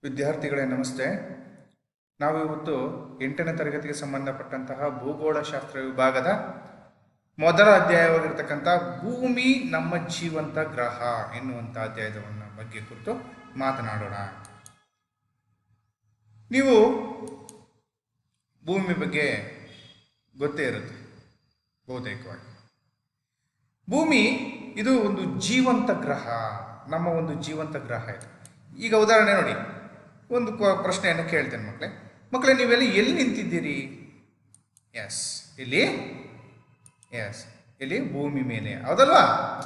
ವಿದ್ಯಾರ್ಥಿಗಳೇ ನಮಸ್ತೆ. ನಾವು ಇವತ್ತು 8ನೇ ತರಗತಿಗೆ ಸಂಬಂಧಪಟ್ಟಂತಹ ಭೂಗೋಳಶಾಸ್ತ್ರ ವಿಭಾಗದ ಮೊದಲ ಅಧ್ಯಾಯವಾಗಿರ್ತಕ್ಕಂಥ ಭೂಮಿ ನಮ್ಮ ಜೀವಂತ ಗ್ರಹ ಎನ್ನುವಂಥ ಅಧ್ಯಾಯದ ಬಗ್ಗೆ ಕುರಿತು ಮಾತನಾಡೋಣ. ನೀವು ಭೂಮಿ ಬಗ್ಗೆ ಗೊತ್ತೇ ಇರುತ್ತೆ ಬಹುತೇಕವಾಗಿ. ಭೂಮಿ ಇದು ಒಂದು ಜೀವಂತ ಗ್ರಹ, ನಮ್ಮ ಒಂದು ಜೀವಂತ ಗ್ರಹ ಇದು. ಈಗ ಉದಾಹರಣೆ ನೋಡಿ, ಒಂದು ಪ್ರಶ್ನೆಯನ್ನು ಕೇಳ್ತೇನೆ ಮಕ್ಕಳೇ, ನೀವೆಲ್ಲ ಎಲ್ಲಿ ನಿಂತಿದ್ದೀರಿ? ಇಲ್ಲಿ ಭೂಮಿ ಮೇಲೆ, ಹೌದಲ್ವಾ?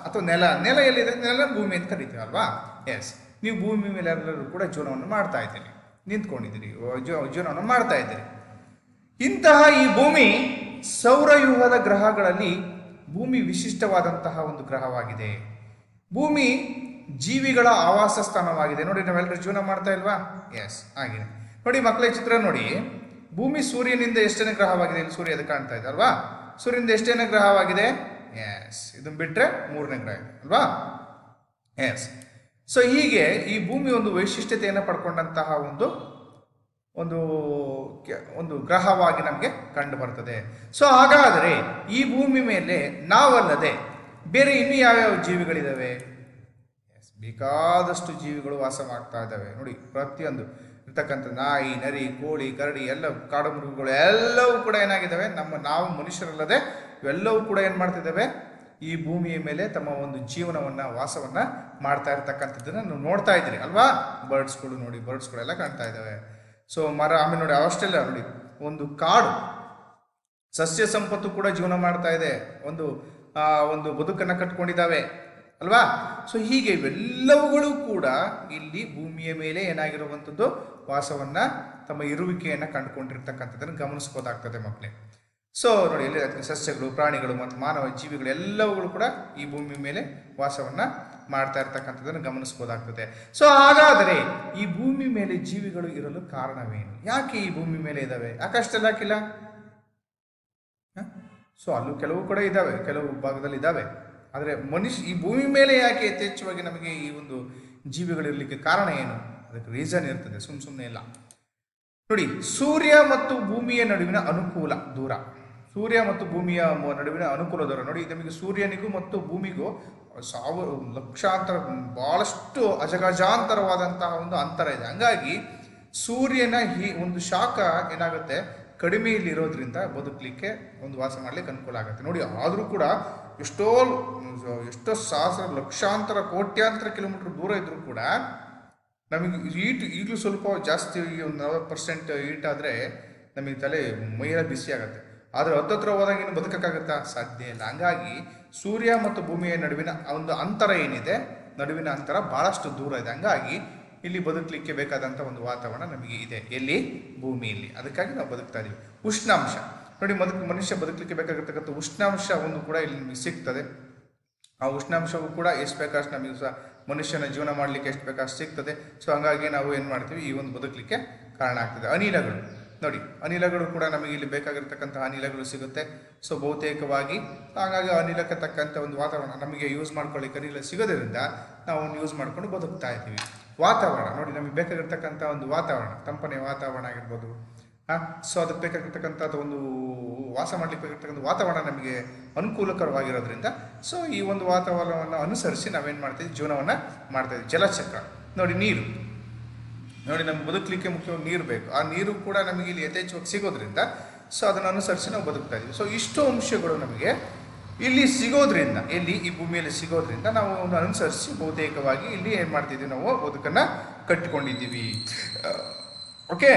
ಅಥವಾ ನೆಲ ಎಲ್ಲಿದೆ? ನೆಲ ಭೂಮಿ ಅಂತ ಕರಿತೀವಿ ಅಲ್ವಾ? ನೀವು ಭೂಮಿ ಮೇಲೆ ಎಲ್ಲರೂ ಕೂಡ ಜೀವನವನ್ನು ಮಾಡ್ತಾ ಇದ್ದೀರಿ, ನಿಂತ್ಕೊಂಡಿದ್ದೀರಿ, ಜೀವನವನ್ನು ಮಾಡ್ತಾ ಇದ್ದೀರಿ. ಇಂತಹ ಈ ಭೂಮಿ ಸೌರವ್ಯೂಹದ ಗ್ರಹಗಳಲ್ಲಿ ಭೂಮಿ ವಿಶಿಷ್ಟವಾದಂತಹ ಒಂದು ಗ್ರಹವಾಗಿದೆ. ಭೂಮಿ ಜೀವಿಗಳ ಆವಾಸ ಸ್ಥಾನವಾಗಿದೆ. ನೋಡಿ, ನಾವೆಲ್ಲರೂ ಜೀವನ ಮಾಡ್ತಾ ಇಲ್ವಾ? ಹಾಗೆ ನೋಡಿ ಮಕ್ಕಳೇ, ಚಿತ್ರ ನೋಡಿ. ಭೂಮಿ ಸೂರ್ಯನಿಂದ ಎಷ್ಟನೇ ಗ್ರಹವಾಗಿದೆ? ಇಲ್ಲಿ ಸೂರ್ಯ ಅದು ಕಾಣ್ತಾ ಇದೆ ಅಲ್ವಾ? ಸೂರ್ಯನಿಂದ ಎಷ್ಟನೇ ಗ್ರಹವಾಗಿದೆ? ಇದನ್ನು ಬಿಟ್ಟರೆ 3ನೇ ಗ್ರಹ ಇದೆ ಅಲ್ವಾ? ಸೊ ಹೀಗೆ ಈ ಭೂಮಿ ಒಂದು ವೈಶಿಷ್ಟ್ಯತೆಯನ್ನು ಪಡ್ಕೊಂಡಂತಹ ಒಂದು ಗ್ರಹವಾಗಿ ನಮಗೆ ಕಂಡು ಬರ್ತದೆ. ಸೊ ಹಾಗಾದರೆ ಈ ಭೂಮಿ ಮೇಲೆ ನಾವಲ್ಲದೆ ಬೇರೆ ಇನ್ನು ಯಾವ್ಯಾವ ಜೀವಿಗಳಿದಾವೆ? ಬೇಕಾದಷ್ಟು ಜೀವಿಗಳು ವಾಸವಾಗ್ತಾ ಇದ್ದಾವೆ. ನೋಡಿ, ಪ್ರತಿಯೊಂದು ಇರ್ತಕ್ಕಂಥ ನಾಯಿ, ನರಿ, ಕೋಳಿ, ಕರಡಿ, ಎಲ್ಲ ಕಾಡು ಮೃಗಗಳು ಎಲ್ಲವೂ ಕೂಡ ಏನಾಗಿದ್ದಾವೆ, ನಾವು ಮನುಷ್ಯರಲ್ಲದೆ ಇವೆಲ್ಲವೂ ಕೂಡ ಏನು ಮಾಡ್ತಿದ್ದಾವೆ? ಈ ಭೂಮಿಯ ಮೇಲೆ ತಮ್ಮ ಒಂದು ಜೀವನವನ್ನು, ವಾಸವನ್ನು ಮಾಡ್ತಾ ಇರ್ತಕ್ಕಂಥದ್ದನ್ನು ನೀವು ನೋಡ್ತಾ ಇದ್ದೀರಿ ಅಲ್ವಾ? ಬರ್ಡ್ಸ್ಗಳು ನೋಡಿ, ಬರ್ಡ್ಸ್ಗಳೆಲ್ಲ ಕಾಣ್ತಾ ಇದ್ದಾವೆ. ಸೊ ಮರ, ಆಮೇಲೆ ನೋಡಿ ಆಸ್ಟ್ರೇಲಿಯಾ ನೋಡಿ, ಒಂದು ಕಾಡು ಸಸ್ಯ ಸಂಪತ್ತು ಕೂಡ ಜೀವನ ಮಾಡ್ತಾ ಇದೆ, ಒಂದು ಬದುಕನ್ನು ಕಟ್ಕೊಂಡಿದ್ದಾವೆ ಅಲ್ವಾ? ಸೊ ಹೀಗೆ ಇವೆಲ್ಲವುಗಳು ಕೂಡ ಇಲ್ಲಿ ಭೂಮಿಯ ಮೇಲೆ ಏನಾಗಿರುವಂಥದ್ದು, ವಾಸವನ್ನ, ತಮ್ಮ ಇರುವಿಕೆಯನ್ನು ಕಂಡುಕೊಂಡಿರ್ತಕ್ಕಂಥದ್ದನ್ನು ಗಮನಿಸ್ಬೋದಾಗ್ತದೆ ಮಕ್ಕಳೇ. ಸೊ ನೋಡಿ, ಎಲ್ಲಿ ಸಸ್ಯಗಳು, ಪ್ರಾಣಿಗಳು ಮತ್ತು ಮಾನವ ಜೀವಿಗಳು ಎಲ್ಲವುಗಳು ಕೂಡ ಈ ಭೂಮಿ ಮೇಲೆ ವಾಸವನ್ನ ಮಾಡ್ತಾ ಇರ್ತಕ್ಕಂಥದ್ದನ್ನು ಗಮನಿಸ್ಬೋದಾಗ್ತದೆ. ಸೊ ಹಾಗಾದರೆ ಈ ಭೂಮಿ ಮೇಲೆ ಜೀವಿಗಳು ಇರಲು ಕಾರಣವೇನು? ಯಾಕೆ ಈ ಭೂಮಿ ಮೇಲೆ ಇದ್ದಾವೆ? ಆಕಾಶದಲ್ಲಿ ಹಾಕಿಲ್ಲ? ಸೊ ಅಲ್ಲೂ ಕೆಲವು ಕೂಡ ಇದ್ದಾವೆ, ಕೆಲವು ಭಾಗದಲ್ಲಿ ಇದ್ದಾವೆ. ಆದರೆ ಈ ಭೂಮಿ ಮೇಲೆ ಯಾಕೆ ಯಥೇಚ್ಛವಾಗಿ ನಮಗೆ ಈ ಒಂದು ಜೀವಿಗಳಿರಲಿಕ್ಕೆ ಕಾರಣ ಏನು? ಅದಕ್ಕೆ ರೀಸನ್ ಇರ್ತದೆ, ಸುಮ್ಮನೆ ಇಲ್ಲ. ನೋಡಿ, ಸೂರ್ಯ ಮತ್ತು ಭೂಮಿಯ ನಡುವಿನ ಅನುಕೂಲ ದೂರ, ಸೂರ್ಯ ಮತ್ತು ಭೂಮಿಯ ನಡುವಿನ ಅನುಕೂಲ ದೂರ ನೋಡಿ. ನಮಗೆ ಸೂರ್ಯನಿಗೂ ಮತ್ತು ಭೂಮಿಗೂ ಲಕ್ಷಾಂತರ, ಬಹಳಷ್ಟು ಅಜಗಜಾಂತರವಾದಂತಹ ಒಂದು ಅಂತರ ಇದೆ. ಹಂಗಾಗಿ ಸೂರ್ಯನ ಒಂದು ಶಾಖ ಏನಾಗುತ್ತೆ, ಕಡಿಮೆಯಲ್ಲಿರೋದ್ರಿಂದ ಬದುಕಲಿಕ್ಕೆ, ಒಂದು ವಾಸ ಮಾಡಲಿಕ್ಕೆ ಅನುಕೂಲ ಆಗುತ್ತೆ. ನೋಡಿ, ಆದರೂ ಕೂಡ ಎಷ್ಟೋ ಸಹಸ್ರ, ಲಕ್ಷಾಂತರ, ಕೋಟ್ಯಾಂತರ ಕಿಲೋಮೀಟರ್ ದೂರ ಇದ್ರೂ ಕೂಡ ನಮಗೆ ಈಗಲೂ ಸ್ವಲ್ಪ ಜಾಸ್ತಿ, ಒಂದು 40% ಹೀಟ್ ಆದರೆ ನಮಗೆ ತಲೆ ಮೈಯೆಲ್ಲ ಬಿಸಿ ಆಗುತ್ತೆ. ಆದರೆ ಹತ್ತತ್ರ ಹೋದಾಗ ಏನು ಬದುಕಕ್ಕಾಗತ್ತಾ? ಸಾಧ್ಯ ಇಲ್ಲ. ಹಂಗಾಗಿ ಸೂರ್ಯ ಮತ್ತು ಭೂಮಿಯ ನಡುವಿನ ಒಂದು ಅಂತರ ಏನಿದೆ, ನಡುವಿನ ಅಂತರ ಬಹಳಷ್ಟು ದೂರ ಇದೆ. ಹಂಗಾಗಿ ಇಲ್ಲಿ ಬದುಕಲಿಕ್ಕೆ ಬೇಕಾದಂಥ ಒಂದು ವಾತಾವರಣ ನಮಗೆ ಇದೆ, ಎಲ್ಲಿ? ಭೂಮಿಯಲ್ಲಿ. ಅದಕ್ಕಾಗಿ ನಾವು ಬದುಕ್ತಾ ಇದ್ದೀವಿ. ಉಷ್ಣಾಂಶ ನೋಡಿ, ಮನುಷ್ಯ ಬದುಕಲಿಕ್ಕೆ ಬೇಕಾಗಿರ್ತಕ್ಕಂಥ ಉಷ್ಣಾಂಶ ಕೂಡ ಇಲ್ಲಿ ನಮಗೆ ಸಿಗ್ತದೆ. ಆ ಉಷ್ಣಾಂಶವೂ ಕೂಡ ಎಷ್ಟು ಬೇಕಷ್ಟು ನಮಗೆ ಸಹ ಮನುಷ್ಯನ ಜೀವನ ಮಾಡಲಿಕ್ಕೆ ಎಷ್ಟು ಬೇಕಷ್ಟು ಸಿಗ್ತದೆ. ಸೊ ಹಂಗಾಗಿ ನಾವು ಏನು ಮಾಡ್ತೀವಿ, ಈ ಒಂದು ಬದುಕಲಿಕ್ಕೆ ಕಾರಣ ಆಗ್ತದೆ. ಅನಿಲಗಳು ನೋಡಿ, ಅನಿಲಗಳು ಕೂಡ ನಮಗೆ ಇಲ್ಲಿ ಬೇಕಾಗಿರ್ತಕ್ಕಂಥ ಅನಿಲಗಳು ಸಿಗುತ್ತೆ. ಸೊ ಬಹುತೇಕವಾಗಿ ಹಾಗಾಗಿ ಅನಿಲಕ್ಕೆ ತಕ್ಕಂಥ ಒಂದು ವಾತಾವರಣ ನಮಗೆ ಯೂಸ್ ಮಾಡ್ಕೊಳ್ಳಿಕ್ಕೆ ಅನಿಲ ಸಿಗೋದ್ರಿಂದ ನಾವು ಯೂಸ್ ಮಾಡ್ಕೊಂಡು ಬದುಕ್ತಾ ಇದ್ದೀವಿ. ವಾತಾವರಣ ನೋಡಿ, ನಮಗೆ ಬೇಕಾಗಿರ್ತಕ್ಕಂಥ ಒಂದು ವಾತಾವರಣ, ತಂಪನೆ ವಾತಾವರಣ ಆಗಿರ್ಬೋದು. ಸೊ ಅದಕ್ಕೆ ಬೇಕಾಗಿರ್ತಕ್ಕಂಥದ್ದು ಒಂದು ವಾಸ ಮಾಡಲಿಕ್ಕೆ ಬೇಕಾಗಿರ್ತಕ್ಕಂಥ ವಾತಾವರಣ ನಮಗೆ ಅನುಕೂಲಕರವಾಗಿರೋದ್ರಿಂದ ಸೊ ಈ ಒಂದು ವಾತಾವರಣವನ್ನು ಅನುಸರಿಸಿ ನಾವೇನು ಮಾಡ್ತೀವಿ, ಜೀವನವನ್ನು ಮಾಡ್ತಾಯಿದ್ವಿ. ಜಲಚಕ್ರ ನೋಡಿ, ನೀರು ನೋಡಿ, ನಮ್ಗೆ ಬದುಕಲಿಕ್ಕೆ ಮುಖ್ಯವಾಗಿ ನೀರು ಬೇಕು. ಆ ನೀರು ಕೂಡ ನಮಗೆ ಇಲ್ಲಿ ಯಥೇಚ್ಛವಾಗಿ ಸಿಗೋದ್ರಿಂದ ಸೊ ಅದನ್ನು ಅನುಸರಿಸಿ ನಾವು ಬದುಕ್ತಾ ಇದ್ದೀವಿ. ಸೊ ಇಷ್ಟು ಅಂಶಗಳು ನಮಗೆ ಇಲ್ಲಿ ಸಿಗೋದ್ರಿಂದ, ಎಲ್ಲಿ? ಈ ಭೂಮಿಯಲ್ಲಿ ಸಿಗೋದ್ರಿಂದ ನಾವು ಅನುಸರಿಸಿ ಬಹುತೇಕವಾಗಿ ಇಲ್ಲಿ ಏನು ಮಾಡ್ತಿದ್ದೀವಿ, ನಾವು ಬದುಕನ್ನು ಕಟ್ಟಿಕೊಂಡಿದ್ದೀವಿ. ಓಕೆ.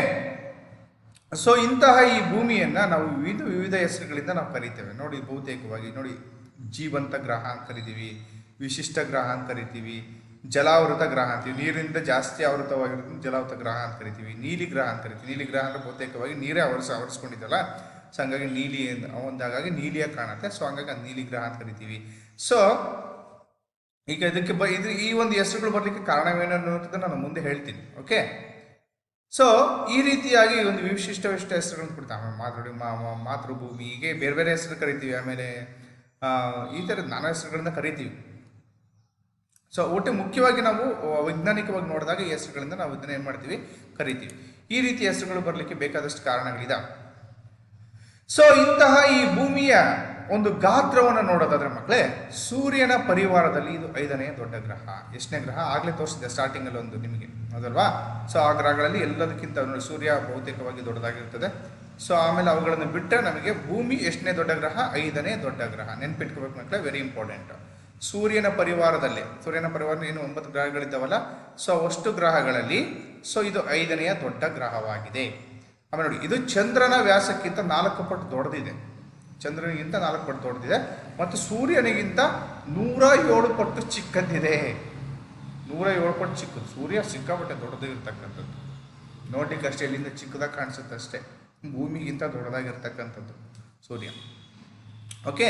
ಸೊ ಇಂತಹ ಈ ಭೂಮಿಯನ್ನು ನಾವು ವಿವಿಧ ಹೆಸರುಗಳಿಂದ ನಾವು ಕರಿತೇವೆ. ನೋಡಿ, ಬಹುತೇಕವಾಗಿ ನೋಡಿ, ಜೀವಂತ ಗ್ರಹ ಅಂತ ಕರಿತೀವಿ, ವಿಶಿಷ್ಟ ಗ್ರಹ ಅಂತ ಕರಿತೀವಿ, ಜಲಾವೃತ ಗ್ರಹ ಅಂತೀವಿ, ನೀರಿನಿಂದ ಜಾಸ್ತಿ ಆವೃತವಾಗಿರೋದನ್ನ ಜಲಾವೃತ ಗ್ರಹ ಅಂತ ಕರಿತೀವಿ, ನೀಲಿ ಗ್ರಹ ಅಂತ ಕರಿತೀವಿ. ನೀಲಿ ಗ್ರಹ ಅಂದರೆ ಬಹುತೇಕವಾಗಿ ನೀರೇ ಆವರಿಸ್ಕೊಂಡಿದ್ದಲ್ಲ, ಸೊ ಹಂಗಾಗಿ ನೀಲಿ ಹಾಗಾಗಿ ನೀಲಿಯಾಗಿ ಕಾಣುತ್ತೆ. ಸೊ ಹಂಗಾಗಿ ನೀಲಿ ಗ್ರಹ ಅಂತ ಕರಿತೀವಿ. ಸೊ ಈಗ ಇದಕ್ಕೆ ಈ ಒಂದು ಹೆಸರುಗಳು ಬರಲಿಕ್ಕೆ ಕಾರಣವೇನು ಅನ್ನೋದನ್ನು ನಾನು ಮುಂದೆ ಹೇಳ್ತೀನಿ. ಓಕೆ. ಸೊ ಈ ರೀತಿಯಾಗಿ ಒಂದು ವಿಶಿಷ್ಟ ಹೆಸರುಗಳನ್ನು ಕೊಡ್ತಾರೆ. ಮಾತೃಭೂಮಿ, ಹೀಗೆ ಬೇರೆ ಬೇರೆ ಹೆಸರು ಕರಿತೀವಿ. ಆಮೇಲೆ ಈ ಥರದ ನಾನಾ ಹೆಸರುಗಳನ್ನ ಕರಿತೀವಿ. ಸೊ ಒಟ್ಟು ಮುಖ್ಯವಾಗಿ ನಾವು ವೈಜ್ಞಾನಿಕವಾಗಿ ನೋಡಿದಾಗ ಈ ಹೆಸರುಗಳಿಂದ ನಾವು ಇದನ್ನ ಏನು ಮಾಡ್ತೀವಿ, ಕರಿತೀವಿ. ಈ ರೀತಿಯ ಹೆಸರುಗಳು ಬರಲಿಕ್ಕೆ ಬೇಕಾದಷ್ಟು ಕಾರಣಗಳಿದಾವೆ. ಸೊ ಇಂತಹ ಈ ಭೂಮಿಯ ಒಂದು ಗಾತ್ರವನ್ನು ನೋಡೋದಾದ್ರೆ ಮಕ್ಕಳೇ, ಸೂರ್ಯನ ಪರಿವಾರದಲ್ಲಿ ಇದು 5ನೇ ದೊಡ್ಡ ಗ್ರಹ. ಎಷ್ಟನೇ ಗ್ರಹ ಆಗಲೇ ತೋರಿಸಿದೆ ಸ್ಟಾರ್ಟಿಂಗ್ ಅಲ್ಲಿ ಒಂದು ನಿಮಗೆ, ಹೌದಲ್ವಾ? ಸೊ ಆ ಗ್ರಹಗಳಲ್ಲಿ ಎಲ್ಲದಕ್ಕಿಂತ ನೋಡಿ ಸೂರ್ಯ ಬಹುತೇಕವಾಗಿ ದೊಡ್ಡದಾಗಿರ್ತದೆ. ಸೊ ಆಮೇಲೆ ಅವುಗಳನ್ನು ಬಿಟ್ಟರೆ ನಮಗೆ ಭೂಮಿ ಎಷ್ಟನೇ ದೊಡ್ಡ ಗ್ರಹ, 5ನೇ ದೊಡ್ಡ ಗ್ರಹ. ನೆನ್ಪಿಟ್ಕೋಬೇಕು ಮಕ್ಕಳೇ, ವೆರಿ ಇಂಪಾರ್ಟೆಂಟ್. ಸೂರ್ಯನ ಪರಿವಾರದಲ್ಲಿ, ಸೂರ್ಯನ ಪರಿವಾರ ಏನು 9 ಗ್ರಹಗಳಿದ್ದಾವಲ್ಲ, ಸೊ ಅಷ್ಟು ಗ್ರಹಗಳಲ್ಲಿ ಸೊ ಇದು 5ನೆಯ ದೊಡ್ಡ ಗ್ರಹವಾಗಿದೆ. ಆಮೇಲೆ ನೋಡಿ, ಇದು ಚಂದ್ರನ ವ್ಯಾಸಕ್ಕಿಂತ 4 ಪಟ್ಟು ದೊಡ್ಡದಿದೆ. ಚಂದ್ರನಿಗಿಂತ 4 ಪಟ್ಟು ದೊಡ್ಡದಿದೆ ಮತ್ತು ಸೂರ್ಯನಿಗಿಂತ 107 ಪಟ್ಟು ಚಿಕ್ಕದಿದೆ. 107 ಪಟ್ಟು ಚಿಕ್ಕದು. ಸೂರ್ಯ ಸಿಕ್ಕಾಪಟ್ಟೆ ದೊಡ್ಡದಿರ್ತಕ್ಕಂಥದ್ದು. ನೋಡ್ಲಿಕ್ಕೆ ಅಷ್ಟೇ ಇಲ್ಲಿಂದ ಚಿಕ್ಕದಾಗಿ ಕಾಣಿಸುತ್ತೆ ಅಷ್ಟೇ. ಭೂಮಿಗಿಂತ ದೊಡ್ಡದಾಗಿರ್ತಕ್ಕಂಥದ್ದು ಸೂರ್ಯ. ಓಕೆ,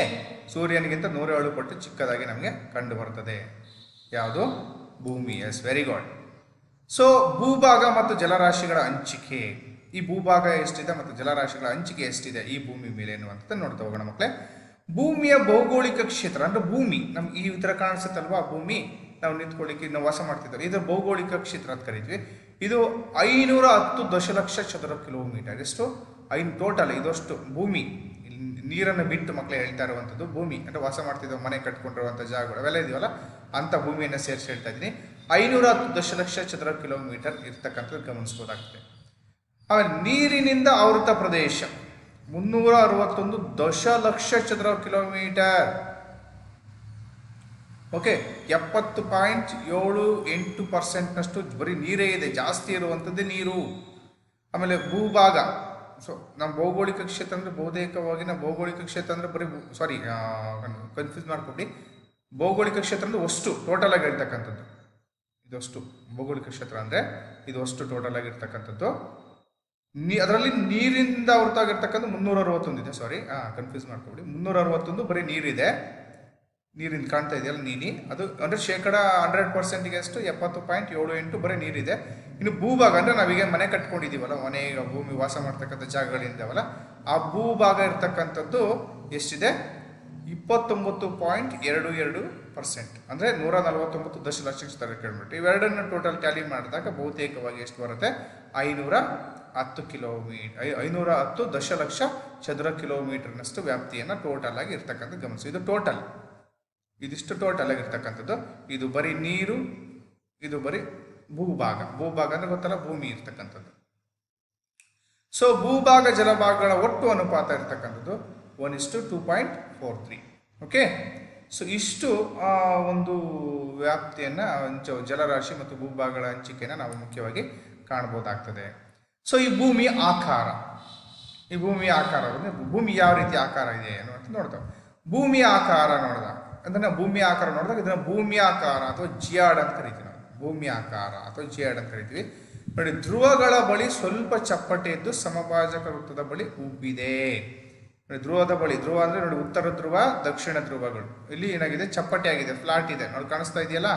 ಸೂರ್ಯನಿಗಿಂತ 107 ಪಟ್ಟು ಚಿಕ್ಕದಾಗಿ ನಮಗೆ ಕಂಡು ಬರ್ತದೆ. ಯಾವುದು? ಭೂಮಿ. Yes, very good. ಸೊ ಭೂಭಾಗ ಮತ್ತು ಜಲರಾಶಿಗಳ ಹಂಚಿಕೆ. ಈ ಭೂಭಾಗ ಎಷ್ಟಿದೆ ಮತ್ತು ಜಲರಾಶಿಗಳ ಹಂಚಿಕೆ ಎಷ್ಟಿದೆ ಈ ಭೂಮಿ ಮೇಲೆ ಎನ್ನುವಂಥದ್ದು ನೋಡ್ತಾ ಹೋಗೋಣ ಮಕ್ಕಳೇ. ಭೂಮಿಯ ಭೌಗೋಳಿಕ ಕ್ಷೇತ್ರ ಅಂದ್ರೆ ಭೂಮಿ ನಮ್ಗೆ ಈ ಥರ ಕಾಣಿಸುತ್ತಲ್ವಾ, ಭೂಮಿ ನಾವು ನಿಂತ್ಕೊಳ್ಳಿಕ್ಕೆ ನಾವು ವಾಸ ಮಾಡ್ತಿದ್ದೇವೆ, ಇದರ ಭೌಗೋಳಿಕ ಕ್ಷೇತ್ರ ಅಂತ ಕರಿತೀವಿ. ಇದು 510 ದಶಲಕ್ಷ ಚದರ ಕಿಲೋಮೀಟರ್. ಎಷ್ಟು? ಟೋಟಲ್ ಇದಷ್ಟು ಭೂಮಿ, ನೀರನ್ನು ಬಿಟ್ಟು ಮಕ್ಕಳೇ ಹೇಳ್ತಾ ಇರುವಂಥದ್ದು ಭೂಮಿ ಅಂದರೆ ವಾಸ ಮಾಡ್ತಿದ್ದೇವೆ, ಮನೆ ಕಟ್ಕೊಂಡಿರುವಂಥ ಜಾಗಗಳು ಅವೆಲ್ಲ ಇದೆಯಲ್ಲ, ಅಂಥ ಭೂಮಿಯನ್ನು ಸೇರಿಸಿ ಹೇಳ್ತಾ ಇದ್ದೀನಿ. 510 ದಶಲಕ್ಷ ಚದರ ಕಿಲೋಮೀಟರ್ ಇರ್ತಕ್ಕಂಥದ್ದು ಗಮನಿಸ್ಬೋದಾಗ್ತದೆ. ಆಮೇಲೆ ನೀರಿನಿಂದ ಆವೃತ ಪ್ರದೇಶ 361 ದಶಲಕ್ಷ ಚದರ ಕಿಲೋಮೀಟರ್. ಓಕೆ, 70.78% ಬರೀ ನೀರೇ ಇದೆ, ಜಾಸ್ತಿ ಇರುವಂಥದ್ದೇ ನೀರು. ಆಮೇಲೆ ಭೂಭಾಗ, ಸೊ ನಮ್ಮ ಭೌಗೋಳಿಕ ಕ್ಷೇತ್ರ ಅಂದರೆ ಬಹುತೇಕವಾಗಿ ನಾವು ಭೌಗೋಳಿಕ ಕ್ಷೇತ್ರ ಅಂದರೆ ಬರೀ ಕನ್ಫ್ಯೂಸ್ ಮಾಡ್ಕೊಬಿಡಿ. ಭೌಗೋಳಿಕ ಕ್ಷೇತ್ರ ಅಂದರೆ ಅಷ್ಟು ಟೋಟಲ್ ಆಗಿ ಇರ್ತಕ್ಕಂಥದ್ದು, ಇದಷ್ಟು ಭೌಗೋಳಿಕ ಕ್ಷೇತ್ರ ಅಂದರೆ ಇದು ಅಷ್ಟು ಟೋಟಲ್ ಆಗಿರ್ತಕ್ಕಂಥದ್ದು. ಅದರಲ್ಲಿ ನೀರಿಂದ ಹೊರತಾಗಿರ್ತಕ್ಕಂಥ 361 ಇದೆ. ಕನ್ಫ್ಯೂಸ್ ಮಾಡ್ಕೊಬಿಡಿ. 361 ಬರೀ ನೀರಿದೆ. ನೀರಿಂದ ಕಾಣ್ತಾ ಇದೆಯಲ್ಲ ನೀನಿ, ಅದು ಅಂದರೆ 100%ಗೆ ಎಷ್ಟು 70.78 ಬರೀ ನೀರಿದೆ. ಇನ್ನು ಭೂಭಾಗ ಅಂದರೆ ನಾವೀಗ ಮನೆ ಕಟ್ಕೊಂಡಿದ್ದೀವಲ್ಲ, ಮನೆ ಭೂಮಿ ವಾಸ ಮಾಡ್ತಕ್ಕಂಥ ಜಾಗಗಳಿಂದವಲ್ಲ, ಆ ಭೂಭಾಗ ಇರ್ತಕ್ಕಂಥದ್ದು ಎಷ್ಟಿದೆ? 29.22%, ಅಂದರೆ 149 ದಶಲಕ್ಷ ಚದರ ಕಿಲೋಮೀಟರ್. ಇವೆರಡನ್ನು ಟೋಟಲ್ ಟ್ಯಾಲಿ ಮಾಡಿದಾಗ ಬಹುತೇಕವಾಗಿ ಎಷ್ಟು ಬರುತ್ತೆ? 510 ದಶಲಕ್ಷ ಚದರ ಕಿಲೋಮೀಟರ್ನಷ್ಟು ವ್ಯಾಪ್ತಿಯನ್ನು ಟೋಟಲ್ ಆಗಿ ಇರ್ತಕ್ಕಂಥ ಗಮನಿಸಿ. ಇದು ಟೋಟಲ್, ಇದಿಷ್ಟು ಟೋಟಲ್ ಆಗಿರ್ತಕ್ಕಂಥದ್ದು. ಇದು ಬರೀ ನೀರು, ಇದು ಬರೀ ಭೂಭಾಗ. ಭೂಭಾಗ ಅಂದ್ರೆ ಗೊತ್ತಲ್ಲ, ಭೂಮಿ ಇರ್ತಕ್ಕಂಥದ್ದು. ಸೊ ಭೂಭಾಗ ಜಲಭಾಗಗಳ ಒಟ್ಟು ಅನುಪಾತ ಇರ್ತಕ್ಕಂಥದ್ದು 1:2.43. ಓಕೆ, ಸೊ ಇಷ್ಟು ಒಂದು ವ್ಯಾಪ್ತಿಯನ್ನು ಜಲರಾಶಿ ಮತ್ತು ಭೂಭಾಗಗಳ ಹಂಚಿಕೆಯನ್ನು ನಾವು ಮುಖ್ಯವಾಗಿ ಕಾಣಬಹುದಾಗ್ತದೆ. ಸೊ ಈ ಭೂಮಿಯ ಆಕಾರ, ಈ ಭೂಮಿಯ ಆಕಾರ ಭೂಮಿ ಯಾವ ರೀತಿ ಆಕಾರ ಇದೆ ಅನ್ನುವಂಥ ನೋಡ್ತಾವೆ. ಭೂಮಿಯ ಆಕಾರ ನೋಡಿದಾಗ ಅಂದ್ರೆ ಭೂಮಿಯ ಆಕಾರ ನೋಡಿದಾಗ ಇದನ್ನ ಭೂಮಿಯ ಆಕಾರ ಅಥವಾ ಜಿಯಾಡ್ ಅಂತ ಕರಿತೀವಿ ನಾವು. ಭೂಮಿಯ ಆಕಾರ ಅಥವಾ ಜಿಯಾಡ್ ಅಂತ ಕರಿತೀವಿ. ನೋಡಿ, ಧ್ರುವಗಳ ಬಳಿ ಸ್ವಲ್ಪ ಚಪ್ಪಟೆ ಇದ್ದು ಸಮಭಾಜಕ ವೃತ್ತದ ಬಳಿ ಉಬ್ಬಿದೆ. ನೋಡಿ, ಧ್ರುವದ ಬಳಿ, ಧ್ರುವ ಅಂದ್ರೆ ನೋಡಿ ಉತ್ತರ ಧ್ರುವ, ದಕ್ಷಿಣ ಧ್ರುವಗಳು. ಇಲ್ಲಿ ಏನಾಗಿದೆ? ಚಪ್ಪಟೆ ಆಗಿದೆ, ಫ್ಲಾಟ್ ಇದೆ. ನೋಡಿ, ಕಾಣಿಸ್ತಾ ಇದೆಯಲ್ಲ?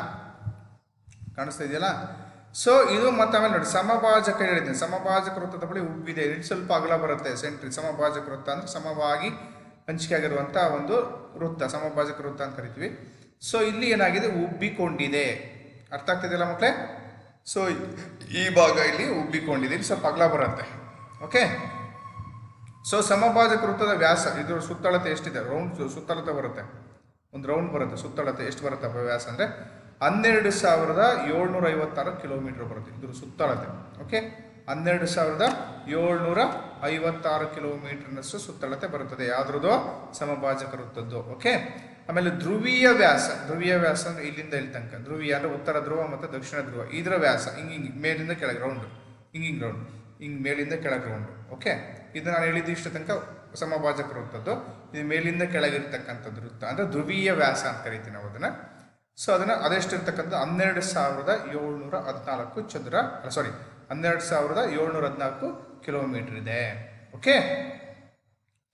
ಸೊ ಇದು ಮತ್ತೆ ಆಮೇಲೆ ನೋಡಿ ಸಮಭಾಜಕ ಹೇಳಿದ್ದೀನಿ, ಸಮಭಾಜಕ ವೃತ್ತದ ಬಳಿ ಉಬ್ಬಿದೆ. ಇಲ್ಲಿ ಸ್ವಲ್ಪ ಅಗಲ ಬರುತ್ತೆ ಸೆಂಟ್ರಿ. ಸಮಭಾಜಕ ವೃತ್ತ ಅಂದ್ರೆ ಸಮವಾಗಿ ಹಂಚಿಕೆ ಆಗಿರುವಂಥ ಒಂದು ವೃತ್ತ, ಸಮಭಾಜಕ ವೃತ್ತ ಅಂತ ಕರಿತೀವಿ. ಸೊ ಇಲ್ಲಿ ಏನಾಗಿದೆ? ಉಬ್ಬಿಕೊಂಡಿದೆ. ಅರ್ಥ ಆಗ್ತಿದೆಯಲ್ಲ ಮಕ್ಕಳೇ? ಸೊ ಈ ಭಾಗ ಇಲ್ಲಿ ಉಬ್ಬಿಕೊಂಡಿದೆ, ಇಲ್ಲಿ ಸ್ವಲ್ಪ ಅಗಲ ಬರುತ್ತೆ. ಓಕೆ, ಸೊ ಸಮಭಾಜಕ ವೃತ್ತದ ವ್ಯಾಸ, ಇದ್ರ ಸುತ್ತಳತೆ ಎಷ್ಟಿದೆ? ರೌಂಡ್ ಸುತ್ತಳತೆ ಬರುತ್ತೆ, ಒಂದು ರೌಂಡ್ ಬರುತ್ತೆ. ಸುತ್ತಳತೆ ಎಷ್ಟು ಬರುತ್ತೆ ವ್ಯಾಸ ಅಂದರೆ 12,756 ಕಿಲೋಮೀಟರ್ ಬರುತ್ತೆ ಇದ್ರ ಸುತ್ತಳತೆ. ಓಕೆ, 12,756 ಕಿಲೋಮೀಟರ್ನಷ್ಟು ಸುತ್ತಳತೆ ಬರುತ್ತದೆ. ಯಾವ್ದ್ರದ್ದು? ಸಮಭಾಜಕ ವೃತ್ತದ್ದು. ಓಕೆ, ಆಮೇಲೆ ಧ್ರುವೀಯ ವ್ಯಾಸ, ಧ್ರುವೀಯ ವ್ಯಾಸ ಅಂದ್ರೆ ಇಲ್ಲಿಂದ ಇಲ್ಲಿ ತನಕ. ಧ್ರುವೀಯ ಅಂದ್ರೆ ಉತ್ತರ ಧ್ರುವ ಮತ್ತು ದಕ್ಷಿಣ ಧ್ರುವ. ಇದರ ವ್ಯಾಸ ಹಿಂಗೆ ಮೇಲಿಂದ ಕೆಳಗೆ ರೌಂಡ್, ಹಿಂಗೆ ರೌಂಡ್, ಹಿಂಗೆ ಮೇಲಿಂದ ಕೆಳಗೆ ರೌಂಡ್. ಓಕೆ, ಇದು ನಾನು ಹೇಳಿದ್ದು ಇಷ್ಟು ತನಕ ಸಮಭಾಜಕ ವೃತ್ತದ್ದು. ಇದು ಮೇಲಿಂದ ಕೆಳಗಿರ್ತಕ್ಕಂಥದ್ದು ವೃತ್ತ ಅಂದ್ರೆ ಧ್ರುವೀಯ ವ್ಯಾಸ ಅಂತ ಕರಿತೀವಿ ನಾವು ಅದನ್ನ. ಸೊ ಅದನ್ನ ಅದೆಷ್ಟಿರ್ತಕ್ಕಂಥ 12,714 ಚದರ, 12,714 ಕಿಲೋಮೀಟರ್ ಇದೆ. ಓಕೆ,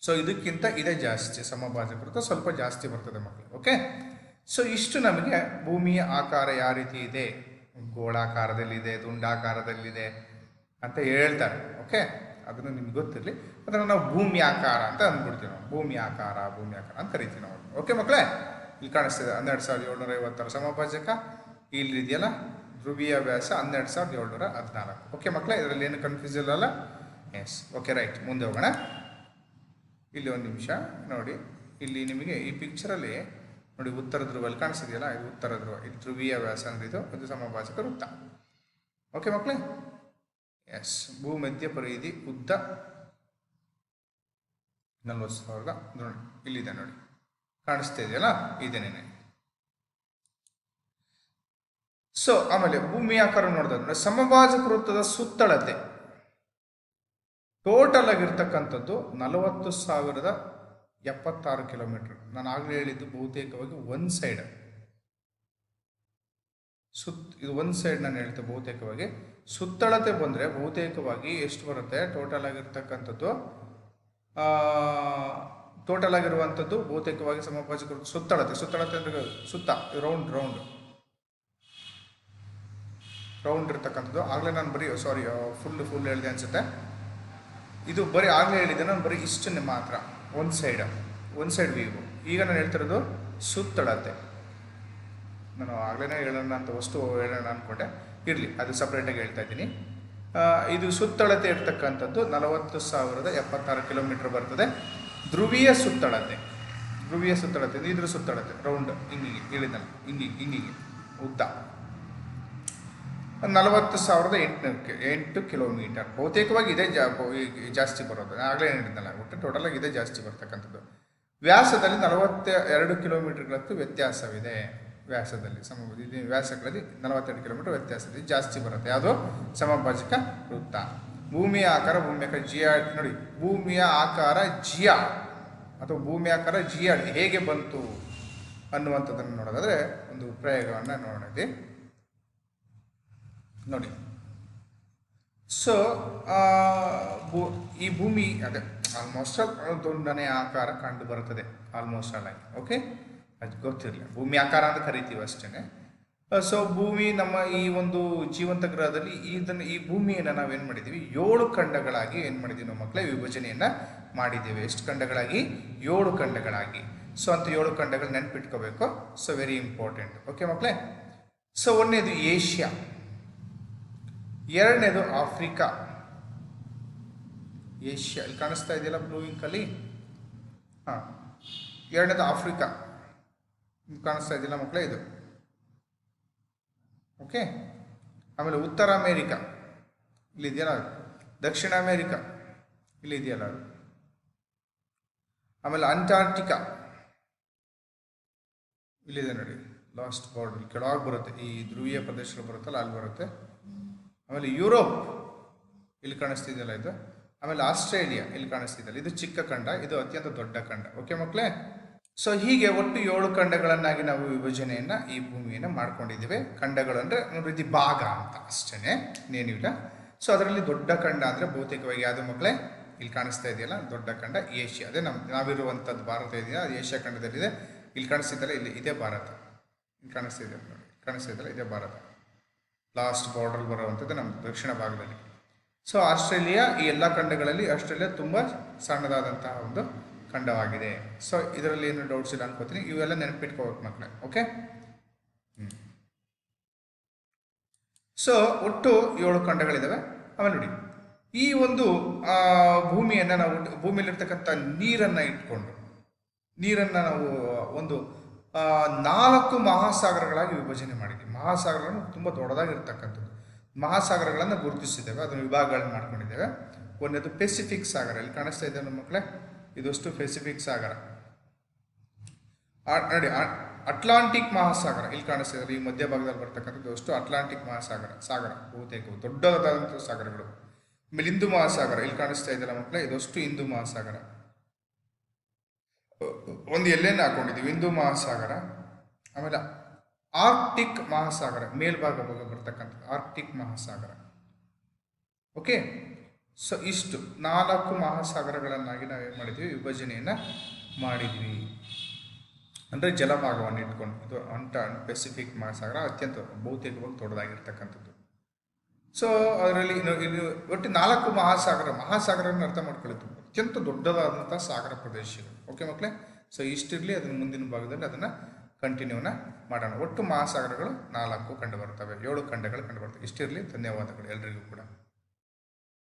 ಸೊ ಇದಕ್ಕಿಂತ ಇದೇ ಜಾಸ್ತಿ, ಸಮಭಾಜಕ ವೃತ್ತ ಸ್ವಲ್ಪ ಜಾಸ್ತಿ ಬರ್ತದೆ ಮಕ್ಕಳು. ಓಕೆ, ಸೊ ಇಷ್ಟು ನಮಗೆ ಭೂಮಿಯ ಆಕಾರ ಯಾವ ರೀತಿ ಇದೆ, ಗೋಳಾಕಾರದಲ್ಲಿದೆ, ದುಂಡಾಕಾರದಲ್ಲಿದೆ ಅಂತ ಹೇಳ್ತಾರೆ. ಓಕೆ, ಅದನ್ನು ನಿಮ್ಗೆ ಗೊತ್ತಿರಲಿ. ಅದನ್ನು ನಾವು ಭೂಮಿ ಆಕಾರ ಅಂತ ಅಂದ್ಬಿಡ್ತೀವಿ ನಾವು. ಭೂಮಿ ಆಕಾರ ಅಂತ ಕರಿತೀವಿ ನಾವು. ಓಕೆ ಮಕ್ಕಳೇ, ಇಲ್ಲಿ ಕಾಣಿಸ್ತಿದೆ 12,756 ಸಮಭಾಜಕ, ಇಲ್ಲಿ ಇದೆಯಲ್ಲ ಧ್ರುವೀಯ ವ್ಯಾಸ 12,714. ಓಕೆ ಮಕ್ಕಳೇ, ಇದರಲ್ಲಿ ಏನು ಕನ್ಫ್ಯೂಸ್ ಇಲ್ಲಲ್ಲ? Yes, okay right. ಮುಂದೆ ಹೋಗೋಣ. ಇಲ್ಲಿ ಒಂದು ನಿಮಿಷ ನೋಡಿ, ಇಲ್ಲಿ ನಿಮಗೆ ಈ ಪಿಕ್ಚರಲ್ಲಿ ನೋಡಿ ಉತ್ತರ ಧ್ರುವ ಅಲ್ಲಿ ಕಾಣಿಸಿದೆಯಲ್ಲ, ಇದು ಉತ್ತರ ಧ್ರುವ, ಇದು ಧ್ರುವೀಯ ವ್ಯಾಸ ಅಂದ್ರೆ ಇದು ಸಮಭಾಜಕ ವೃತ್ತ. ಓಕೆ ಮಕ್ಕಳೇ, ಎಸ್. ಭೂಮಧ್ಯ ಪರಿಧಿ ಉದ್ದ 40,000 ನೋಡಿ, ಇಲ್ಲಿದೆ ನೋಡಿ, ಕಾಣಿಸ್ತಾ ಇದೆಯಲ್ಲ, ಇದೇನೇನೆ. ಸೊ ಆಮೇಲೆ ಭೂಮಿ ಆಕಾರ ನೋಡಿದ್ರೆ ಸಮಭಾಜಕ ವೃತ್ತದ ಸುತ್ತಳತೆ ಟೋಟಲ್ ಆಗಿರ್ತಕ್ಕಂಥದ್ದು 40,076 ಕಿಲೋಮೀಟರ್. ನಾನು ಆಗಲೇ ಹೇಳಿದ್ದು ಬಹುತೇಕವಾಗಿ ಒನ್ ಸೈಡ್ ಇದು ಒಂದು ಸೈಡ್ ನಾನು ಹೇಳ್ತೆ ಬಹುತೇಕವಾಗಿ. ಸುತ್ತಳತೆ ಬಂದರೆ ಬಹುತೇಕವಾಗಿ ಎಷ್ಟು ಬರುತ್ತೆ? ಟೋಟಲ್ ಆಗಿರ್ತಕ್ಕಂಥದ್ದು ಟೋಟಲ್ ಆಗಿರುವಂಥದ್ದು ಬಹುತೇಕವಾಗಿ ಸಮಭಾಜಕ ಸುತ್ತಳತೆ ಅಂದರೆ ಸುತ್ತ ರೌಂಡ್ ಇರ್ತಕ್ಕಂಥದ್ದು. ಆಗಲೇ ನಾನು ಬರೀ ಫುಲ್ ಹೇಳಿದೆ ಅನ್ಸುತ್ತೆ. ಇದು ಬರೀ ಆಗಲೇ ಹೇಳಿದೆ ನಾನು, ಬರೀ ಇಷ್ಟನ್ನೇ ಮಾತ್ರ ಒನ್ ಸೈಡ್ ವ್ಯೂ. ಈಗ ನಾನು ಹೇಳ್ತಿರೋದು ಸುತ್ತಳತೆ. ನಾನು ಆಗಲೇ ಹೇಳೋಣ ಅಂತ ಹೇಳೋಣ ಅಂದ್ಕೊಂಡೆ, ಇರಲಿ, ಅದು ಸಪ್ರೇಟಾಗಿ ಹೇಳ್ತಾ ಇದ್ದೀನಿ. ಇದು ಸುತ್ತಳತೆ ಇರ್ತಕ್ಕಂಥದ್ದು 40,076 ಕಿಲೋಮೀಟರ್ ಬರ್ತದೆ. ಧ್ರುವೀಯ ಸುತ್ತಳತೆ ಇದ್ರ ಸುತ್ತಳತೆ ರೌಂಡ್ ಹಿಂಗಿಗೆ ಹೇಳಿದಲ್ಲ, ಹಿಂಗಿಗೆ ಉದ್ದ 40,800 ಕಿಲೋಮೀಟರ್. ಬಹುತೇಕವಾಗಿ ಇದೇ ಜಾಸ್ತಿ ಬರೋದು. ಆಗಲೇ ಹೇಳಿದ್ನಲ್ಲ, ಒಟ್ಟು ಟೋಟಲ್ ಆಗಿ ಇದೇ ಜಾಸ್ತಿ ಬರ್ತಕ್ಕಂಥದ್ದು. ವ್ಯಾಸದಲ್ಲಿ 42 ಕಿಲೋಮೀಟರ್ಗಳಷ್ಟು ವ್ಯತ್ಯಾಸವಿದೆ. ವ್ಯಾಸಗಳಲ್ಲಿ 42 ಕಿಲೋಮೀಟರ್ ವ್ಯತ್ಯಾಸ ಇದೆ, ಜಾಸ್ತಿ ಬರುತ್ತೆ. ಯಾವುದು? ಸಮಭಾಜಕ ವೃತ್ತ. ಭೂಮಿಯ ಆಕಾರ ಜಿಯಾಡ್ ನೋಡಿ, ಭೂಮಿಯ ಆಕಾರ ಜಿಯಾಡ್ ಹೇಗೆ ಬಂತು ಅನ್ನುವಂಥದ್ದನ್ನು ನೋಡೋದಾದ್ರೆ ಒಂದು ಪ್ರಯೋಗವನ್ನು ನೋಡೋಣ ನೋಡಿ. ಸೊ ಈ ಭೂಮಿ ಅದೇ ಆಲ್ಮೋಸ್ಟ್ ದೊಡ್ಡನೇ ಆಕಾರ ಕಂಡು ಬರುತ್ತದೆ, ಆಲ್ಮೋಸ್ಟ್ ಆಲ್ ಆಗಿ. ಓಕೆ, ಅದು ಗೊತ್ತಿರಲಿಲ್ಲ, ಭೂಮಿ ಆಕಾರ ಅಂತ ಕರಿತೀವಿ ಅಷ್ಟೇ. ಸೊ ಭೂಮಿ ನಮ್ಮ ಈ ಒಂದು ಜೀವಂತ ಗ್ರಹದಲ್ಲಿ ಈ ಭೂಮಿಯನ್ನು ನಾವೇನು ಮಾಡಿದ್ದೀವಿ? 7 ಖಂಡಗಳಾಗಿ ಏನು ಮಾಡಿದ್ದೀವಿ ನಾವು ಮಕ್ಕಳೇ? ವಿಭಜನೆಯನ್ನು ಮಾಡಿದ್ದೇವೆ. ಎಷ್ಟು ಖಂಡಗಳಾಗಿ? 7 ಖಂಡಗಳಾಗಿ. ಸೊ ಅಂತ 7 ಖಂಡಗಳು ನೆನ್ಪಿಟ್ಕೋಬೇಕು. So very important. ಓಕೆ ಮಕ್ಕಳೇ. ಸೊ ಒಂದನೇದು ಏಷ್ಯಾ, ಎರಡನೇದು ಆಫ್ರಿಕಾ. ಏಷ್ಯಾ ಇಲ್ಲಿ ಕಾಣಿಸ್ತಾ ಇದೆಯಲ್ಲ ಬ್ಲೂ ಇಂಕಲ್ಲಿ, ಎರಡನೇದು ಆಫ್ರಿಕಾ ಕಾಣಿಸ್ತಾ ಇದೆಯಲ್ಲ ಮಕ್ಕಳೇ, ಇದು. ಓಕೆ, ಆಮೇಲೆ ಉತ್ತರ ಅಮೇರಿಕಾ ಇಲ್ಲಿದೆಯಲ್ಲ, ದಕ್ಷಿಣ ಅಮೇರಿಕಾ ಇಲ್ಲಿದೆಯಲ್ಲ, ಆಮೇಲೆ ಅಂಟಾರ್ಟಿಕಾ ಇಲ್ಲಿದೆ ನೋಡಿ, ಲಾಸ್ಟ್ ಬಾರ್ಡರ್ ಕೆಳಗೆ ಬರುತ್ತೆ, ಈ ಧ್ರುವೀಯ ಪ್ರದೇಶಗಳು ಬರುತ್ತಲ್ಲ ಅಲ್ಲಿ ಬರುತ್ತೆ. ಆಮೇಲೆ ಯುರೋಪ್ ಇಲ್ಲಿ ಕಾಣಿಸ್ತಿದೆಯಲ್ಲ ಇದು. ಆಮೇಲೆ ಆಸ್ಟ್ರೇಲಿಯಾ ಇಲ್ಲಿ ಕಾಣಿಸ್ತಿದೆಯಲ್ಲ, ಇದು ಚಿಕ್ಕ ಖಂಡ, ಇದು ಅತ್ಯಂತ ದೊಡ್ಡ ಖಂಡ. ಓಕೆ ಮಕ್ಕಳೇ. ಸೊ ಹೀಗೆ ಒಟ್ಟು 7 ಖಂಡಗಳನ್ನಾಗಿ ನಾವು ವಿಭಜನೆಯನ್ನು ಈ ಭೂಮಿಯನ್ನು ಮಾಡ್ಕೊಂಡಿದ್ದೇವೆ. ಖಂಡಗಳು ಅಂದರೆ ಒಂದು ರೀತಿ ಭಾಗ ಅಂತ ಅಷ್ಟೇ, ಇನ್ನೇನಿಲ್ಲ. ಸೊ ಅದರಲ್ಲಿ ದೊಡ್ಡ ಖಂಡ ಅಂದರೆ ಬಹುತೇಕವಾಗಿ ಯಾವುದು ಮಕ್ಕಳೇ? ಇಲ್ಲಿ ಕಾಣಿಸ್ತಾ ಇದೆಯಲ್ಲ ದೊಡ್ಡ ಖಂಡ ಏಷ್ಯಾ. ಅದೇ ನಾವಿರುವಂಥದ್ದು ಭಾರತ ಇದೆಯಾ, ಅದು ಏಷ್ಯಾ ಖಂಡದಲ್ಲಿದೆ. ಇಲ್ಲಿ ಕಾಣಿಸ್ತಿದ್ದಲ್ಲ, ಇಲ್ಲಿ ಇದೇ ಭಾರತ. ಇಲ್ಲಿ ಕಾಣಿಸ್ತಿದೆ ನೋಡಿ, ಕಾಣಿಸ್ತಿದ್ದಲ್ಲ, ಇದೇ ಭಾರತ. ಲಾಸ್ಟ್ ಬಾರ್ಡರ್ ಬರುವಂಥದ್ದು ನಮ್ಮ ದಕ್ಷಿಣ ಭಾಗದಲ್ಲಿ. ಸೊ ಆಸ್ಟ್ರೇಲಿಯಾ, ಈ ಎಲ್ಲ ಖಂಡಗಳಲ್ಲಿ ಆಸ್ಟ್ರೇಲಿಯಾ ತುಂಬ ಸಣ್ಣದಾದಂತಹ ಒಂದು ಖಂಡವಾಗಿದೆ. ಸೊ ಇದರಲ್ಲಿ ಏನು ಡೌಟ್ಸ್ ಇಲ್ಲ ಅನ್ಕೋತೀನಿ. ಇವೆಲ್ಲ ನೆನಪಿಟ್ಕೋಬೇಕು ಮಕ್ಕಳೇ. ಓಕೆ. ಸೊ ಒಟ್ಟು 7 ಖಂಡಗಳಿದ್ದಾವೆ. ಆಮೇಲೆ ನೋಡಿ, ಈ ಒಂದು ಭೂಮಿಯನ್ನು ನಾವು ಭೂಮಿಯಲ್ಲಿರ್ತಕ್ಕಂಥ ನೀರನ್ನು ನಾವು ಒಂದು 4 ಮಹಾಸಾಗರಗಳಾಗಿ ವಿಭಜನೆ ಮಾಡಿದ್ದೀವಿ. ಮಹಾಸಾಗರಗಳನ್ನು ತುಂಬ ದೊಡ್ಡದಾಗಿರ್ತಕ್ಕಂಥದ್ದು ಮಹಾಸಾಗರಗಳನ್ನು ಗುರುತಿಸಿದ್ದೇವೆ, ಅದನ್ನು ವಿಭಾಗಗಳನ್ನು ಮಾಡ್ಕೊಂಡಿದ್ದೇವೆ. ಒಂದನೇದು ಪೆಸಿಫಿಕ್ ಸಾಗರ, ಇಲ್ಲಿ ಕಾಣಿಸ್ತಾ ಇದೆ ನಮ್ಮ ಮಕ್ಕಳೇ, ಇದಷ್ಟು ಪೆಸಿಫಿಕ್ ಸಾಗರ. ನೋಡಿ, ಅಟ್ಲಾಂಟಿಕ್ ಮಹಾಸಾಗರ ಇಲ್ಲಿ ಕಾಣಿಸ್ತಾ ಇದೆ, ಈ ಮಧ್ಯಭಾಗದಲ್ಲಿ ಬರ್ತಕ್ಕಂಥದ್ದು ಅಷ್ಟು ಅಟ್ಲಾಂಟಿಕ್ ಸಾಗರ ಬಹುತೇಕ ದೊಡ್ಡದಾದಂಥ ಸಾಗರಗಳು. ಆಮೇಲೆ ಹಿಂದೂ ಮಹಾಸಾಗರ ಇಲ್ಲಿ ಕಾಣಿಸ್ತಾ ಇದೆಯಲ್ಲ ಮಕ್ಕಳೇ, ಇದಷ್ಟು ಹಿಂದೂ ಮಹಾಸಾಗರ. ಒಂದು ಎಲ್ಲೆಯನ್ನು ಹಾಕೊಂಡಿದ್ದೀವಿ, ಹಿಂದೂ ಮಹಾಸಾಗರ. ಆಮೇಲೆ ಆರ್ಕ್ಟಿಕ್ ಮಹಾಸಾಗರ ಮೇಲ್ಭಾಗ ಬರ್ತಕ್ಕಂಥದ್ದು ಆರ್ಕ್ಟಿಕ್ ಮಹಾಸಾಗರ. ಓಕೆ. ಸೊ ಇಷ್ಟು 4 ಮಹಾಸಾಗರಗಳನ್ನಾಗಿ ನಾವೇನು ಮಾಡಿದ್ವಿ? ವಿಭಜನೆಯನ್ನು ಮಾಡಿದ್ವಿ. ಅಂದರೆ ಜಲಭಾಗವನ್ನು ಇಟ್ಕೊಂಡು. ಇದು ಪೆಸಿಫಿಕ್ ಮಹಾಸಾಗರ ಅತ್ಯಂತ ಬಹುತೇಕವಾಗಿ ದೊಡ್ಡದಾಗಿರ್ತಕ್ಕಂಥದ್ದು. ಸೊ ಅದರಲ್ಲಿ ಇನ್ನು ಒಟ್ಟು 4 ಮಹಾಸಾಗರವನ್ನು ಅರ್ಥ ಮಾಡ್ಕೊಳ್ಳಿತ್ತು, ಅತ್ಯಂತ ದೊಡ್ಡದಾದಂಥ ಸಾಗರ ಪ್ರದೇಶಗಳು. ಓಕೆ ಮಕ್ಕಳೇ. ಸೊ ಇಷ್ಟಿರಲಿ, ಅದನ್ನು ಮುಂದಿನ ಭಾಗದಲ್ಲಿ ಅದನ್ನು ಕಂಟಿನ್ಯೂನ ಮಾಡೋಣ. ಒಟ್ಟು ಮಹಾಸಾಗರಗಳು 4 ಕಂಡು ಬರ್ತವೆ, 7 ಖಂಡಗಳು ಕಂಡು ಬರ್ತವೆ. ಇಷ್ಟಿರಲಿ, ಧನ್ಯವಾದಗಳು ಎಲ್ರಿಗೂ ಕೂಡ.